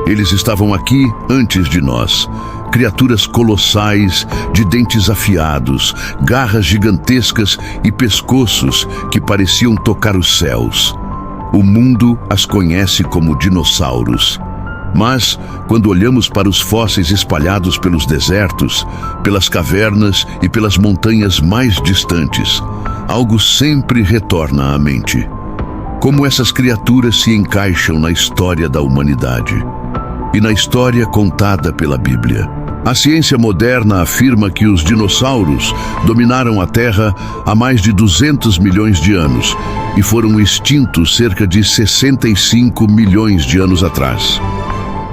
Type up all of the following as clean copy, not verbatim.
Eles estavam aqui antes de nós. Criaturas colossais, de dentes afiados, garras gigantescas e pescoços que pareciam tocar os céus. O mundo as conhece como dinossauros. Mas, quando olhamos para os fósseis espalhados pelos desertos, pelas cavernas e pelas montanhas mais distantes, algo sempre retorna à mente. Como essas criaturas se encaixam na história da humanidade e na história contada pela Bíblia. A ciência moderna afirma que os dinossauros dominaram a Terra há mais de 200 milhões de anos e foram extintos cerca de 65 milhões de anos atrás.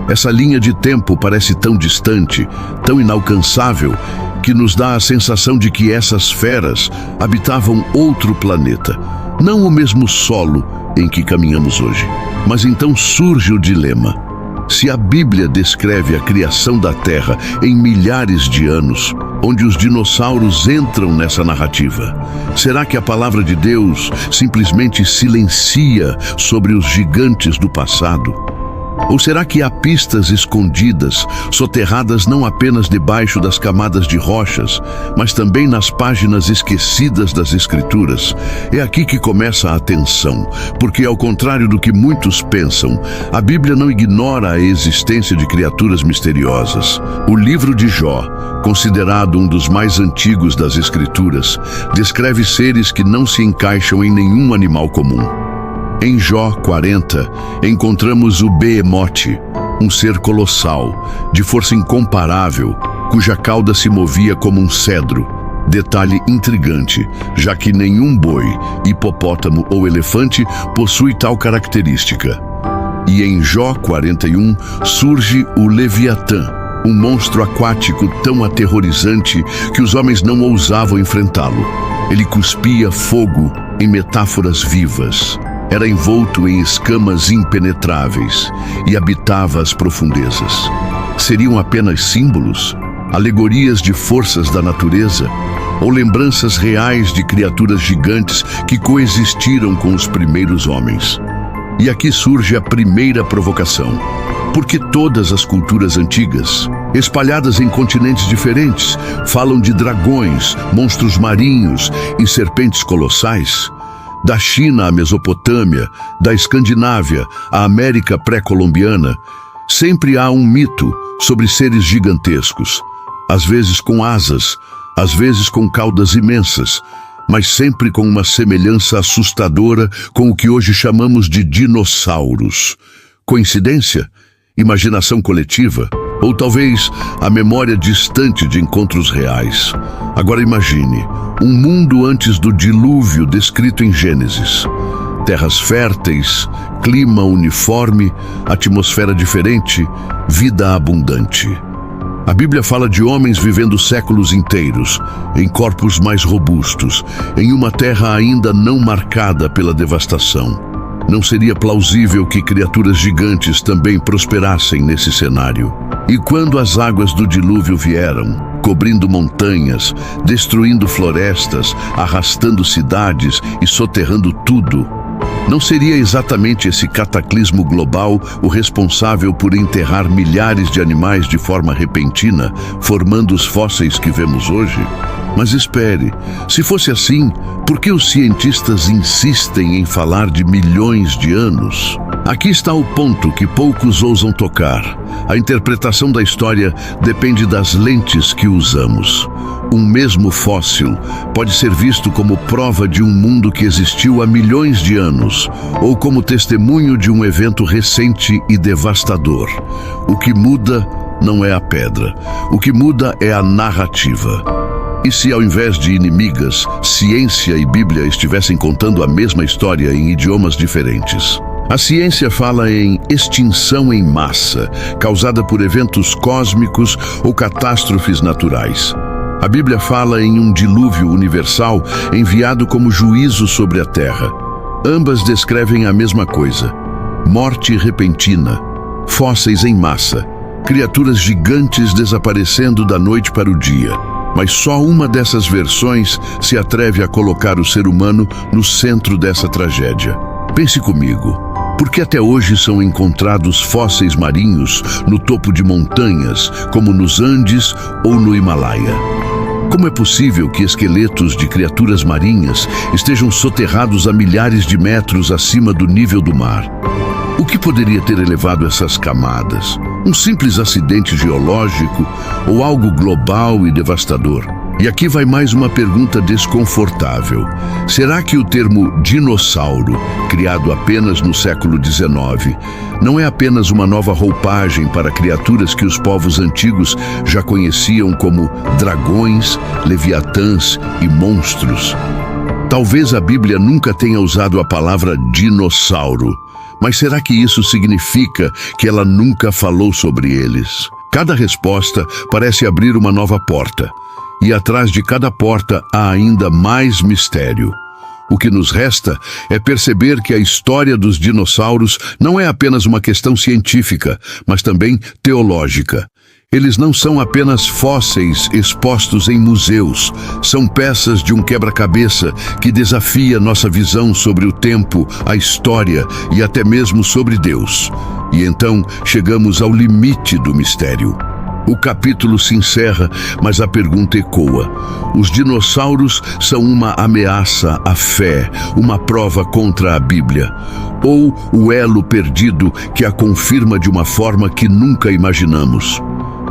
Essa linha de tempo parece tão distante, tão inalcançável, que nos dá a sensação de que essas feras habitavam outro planeta, não o mesmo solo em que caminhamos hoje. Mas então surge o dilema. Se a Bíblia descreve a criação da Terra em milhares de anos, onde os dinossauros entram nessa narrativa, será que a palavra de Deus simplesmente silencia sobre os gigantes do passado? Ou será que há pistas escondidas, soterradas não apenas debaixo das camadas de rochas, mas também nas páginas esquecidas das Escrituras? É aqui que começa a tensão, porque ao contrário do que muitos pensam, a Bíblia não ignora a existência de criaturas misteriosas. O livro de Jó, considerado um dos mais antigos das Escrituras, descreve seres que não se encaixam em nenhum animal comum. Em Jó 40, encontramos o Behemote, um ser colossal, de força incomparável, cuja cauda se movia como um cedro. Detalhe intrigante, já que nenhum boi, hipopótamo ou elefante possui tal característica. E em Jó 41 surge o Leviatã, um monstro aquático tão aterrorizante que os homens não ousavam enfrentá-lo. Ele cuspia fogo em metáforas vivas. Era envolto em escamas impenetráveis e habitava as profundezas. Seriam apenas símbolos, alegorias de forças da natureza, ou lembranças reais de criaturas gigantes que coexistiram com os primeiros homens? E aqui surge a primeira provocação. Por que todas as culturas antigas, espalhadas em continentes diferentes, falam de dragões, monstros marinhos e serpentes colossais? Da China à Mesopotâmia, da Escandinávia à América pré-colombiana, sempre há um mito sobre seres gigantescos, às vezes com asas, às vezes com caudas imensas, mas sempre com uma semelhança assustadora com o que hoje chamamos de dinossauros. Coincidência? Imaginação coletiva? Ou talvez a memória distante de encontros reais? Agora imagine, um mundo antes do dilúvio descrito em Gênesis. Terras férteis, clima uniforme, atmosfera diferente, vida abundante. A Bíblia fala de homens vivendo séculos inteiros, em corpos mais robustos, em uma terra ainda não marcada pela devastação. Não seria plausível que criaturas gigantes também prosperassem nesse cenário. E quando as águas do dilúvio vieram, cobrindo montanhas, destruindo florestas, arrastando cidades e soterrando tudo, não seria exatamente esse cataclismo global o responsável por enterrar milhares de animais de forma repentina, formando os fósseis que vemos hoje? Mas espere, se fosse assim, por que os cientistas insistem em falar de milhões de anos? Aqui está o ponto que poucos ousam tocar. A interpretação da história depende das lentes que usamos. Um mesmo fóssil pode ser visto como prova de um mundo que existiu há milhões de anos, ou como testemunho de um evento recente e devastador. O que muda não é a pedra, o que muda é a narrativa. E se ao invés de inimigas, ciência e Bíblia estivessem contando a mesma história em idiomas diferentes? A ciência fala em extinção em massa, causada por eventos cósmicos ou catástrofes naturais. A Bíblia fala em um dilúvio universal enviado como juízo sobre a Terra. Ambas descrevem a mesma coisa: morte repentina, fósseis em massa, criaturas gigantes desaparecendo da noite para o dia. Mas só uma dessas versões se atreve a colocar o ser humano no centro dessa tragédia. Pense comigo. Por que até hoje são encontrados fósseis marinhos no topo de montanhas, como nos Andes ou no Himalaia? Como é possível que esqueletos de criaturas marinhas estejam soterrados a milhares de metros acima do nível do mar? O que poderia ter elevado essas camadas? Um simples acidente geológico ou algo global e devastador? E aqui vai mais uma pergunta desconfortável. Será que o termo dinossauro, criado apenas no século XIX, não é apenas uma nova roupagem para criaturas que os povos antigos já conheciam como dragões, leviatãs e monstros? Talvez a Bíblia nunca tenha usado a palavra dinossauro, mas será que isso significa que ela nunca falou sobre eles? Cada resposta parece abrir uma nova porta. E atrás de cada porta há ainda mais mistério. O que nos resta é perceber que a história dos dinossauros não é apenas uma questão científica, mas também teológica. Eles não são apenas fósseis expostos em museus, são peças de um quebra-cabeça que desafia nossa visão sobre o tempo, a história e até mesmo sobre Deus. E então chegamos ao limite do mistério. O capítulo se encerra, mas a pergunta ecoa. Os dinossauros são uma ameaça à fé, uma prova contra a Bíblia, ou o elo perdido que a confirma de uma forma que nunca imaginamos?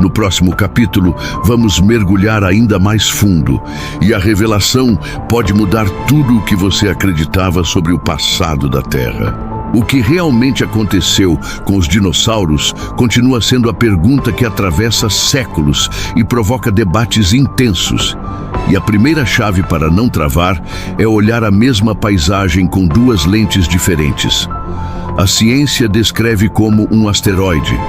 No próximo capítulo, vamos mergulhar ainda mais fundo, e a revelação pode mudar tudo o que você acreditava sobre o passado da Terra. O que realmente aconteceu com os dinossauros continua sendo a pergunta que atravessa séculos e provoca debates intensos. E a primeira chave para não travar é olhar a mesma paisagem com duas lentes diferentes. A ciência descreve como um asteroide.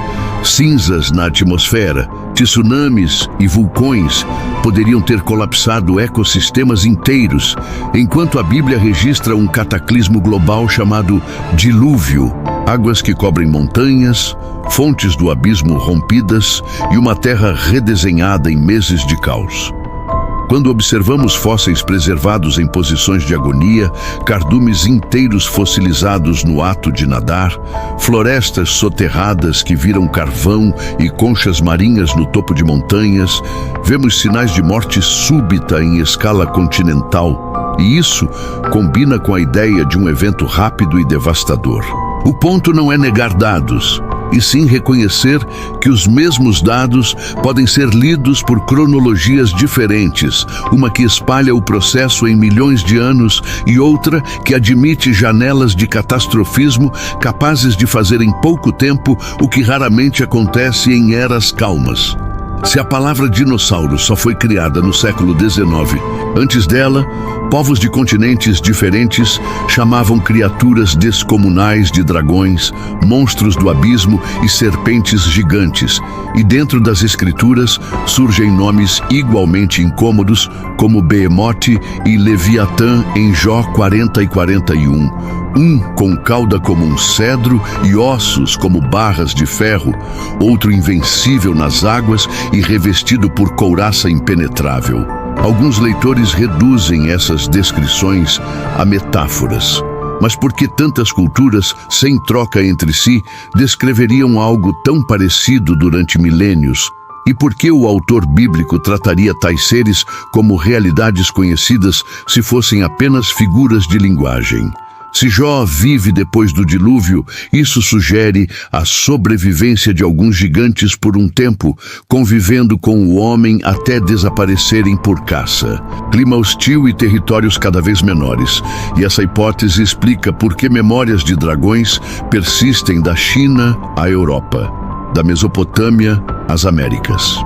Cinzas na atmosfera, tsunamis e vulcões poderiam ter colapsado ecossistemas inteiros, enquanto a Bíblia registra um cataclismo global chamado dilúvio, águas que cobrem montanhas, fontes do abismo rompidas e uma terra redesenhada em meses de caos. Quando observamos fósseis preservados em posições de agonia, cardumes inteiros fossilizados no ato de nadar, florestas soterradas que viram carvão e conchas marinhas no topo de montanhas, vemos sinais de morte súbita em escala continental. E isso combina com a ideia de um evento rápido e devastador. O ponto não é negar dados, e sim reconhecer que os mesmos dados podem ser lidos por cronologias diferentes, uma que espalha o processo em milhões de anos e outra que admite janelas de catastrofismo capazes de fazer em pouco tempo o que raramente acontece em eras calmas. Se a palavra dinossauro só foi criada no século XIX, antes dela, povos de continentes diferentes chamavam criaturas descomunais de dragões, monstros do abismo e serpentes gigantes. E dentro das escrituras surgem nomes igualmente incômodos, como Behemoth e Leviatã em Jó 40 e 41. Um com cauda como um cedro e ossos como barras de ferro, outro invencível nas águas e revestido por couraça impenetrável. Alguns leitores reduzem essas descrições a metáforas. Mas por que tantas culturas, sem troca entre si, descreveriam algo tão parecido durante milênios? E por que o autor bíblico trataria tais seres como realidades conhecidas se fossem apenas figuras de linguagem? Se Jó vive depois do dilúvio, isso sugere a sobrevivência de alguns gigantes por um tempo, convivendo com o homem até desaparecerem por caça. Clima hostil e territórios cada vez menores. E essa hipótese explica por que memórias de dragões persistem da China à Europa, da Mesopotâmia às Américas.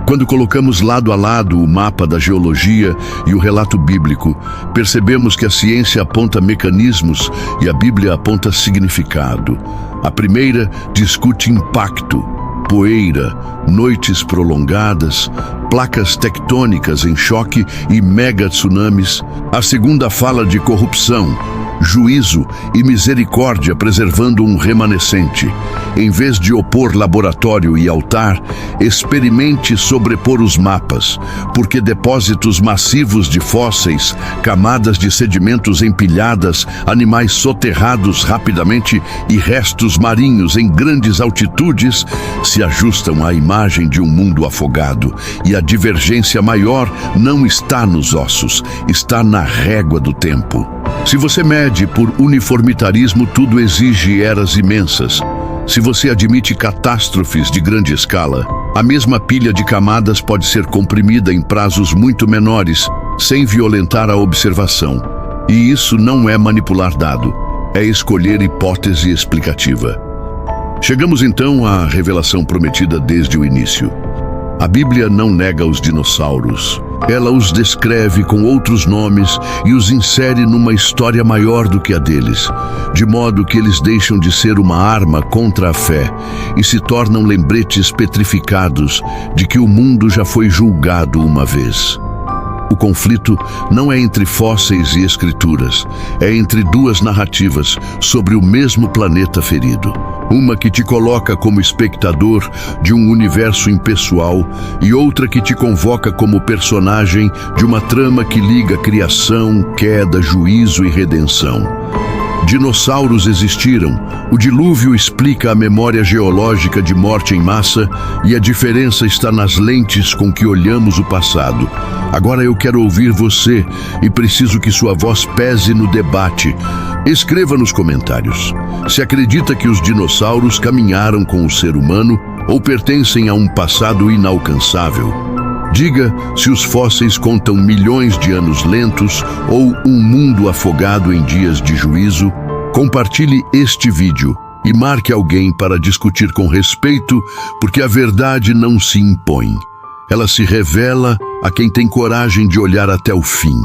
Quando colocamos lado a lado o mapa da geologia e o relato bíblico, percebemos que a ciência aponta mecanismos e a Bíblia aponta significado. A primeira discute impacto, poeira, noites prolongadas, placas tectônicas em choque e mega tsunamis. A segunda fala de corrupção, juízo e misericórdia preservando um remanescente. Em vez de opor laboratório e altar, experimente sobrepor os mapas, porque depósitos massivos de fósseis, camadas de sedimentos empilhadas, animais soterrados rapidamente e restos marinhos em grandes altitudes se ajustam à imagem de um mundo afogado, e a divergência maior não está nos ossos, está na régua do tempo. Se você mede por uniformitarismo, tudo exige eras imensas. Se você admite catástrofes de grande escala, a mesma pilha de camadas pode ser comprimida em prazos muito menores, sem violentar a observação. E isso não é manipular dado, é escolher hipótese explicativa. Chegamos então à revelação prometida desde o início. A Bíblia não nega os dinossauros. Ela os descreve com outros nomes e os insere numa história maior do que a deles, de modo que eles deixam de ser uma arma contra a fé e se tornam lembretes petrificados de que o mundo já foi julgado uma vez. O conflito não é entre fósseis e escrituras, é entre duas narrativas sobre o mesmo planeta ferido. Uma que te coloca como espectador de um universo impessoal e outra que te convoca como personagem de uma trama que liga criação, queda, juízo e redenção. Dinossauros existiram, o dilúvio explica a memória geológica de morte em massa e a diferença está nas lentes com que olhamos o passado. Agora eu quero ouvir você e preciso que sua voz pese no debate. Escreva nos comentários se acredita que os dinossauros caminharam com o ser humano ou pertencem a um passado inalcançável. Diga se os fósseis contam milhões de anos lentos ou um mundo afogado em dias de juízo. Compartilhe este vídeo e marque alguém para discutir com respeito, porque a verdade não se impõe. Ela se revela a quem tem coragem de olhar até o fim.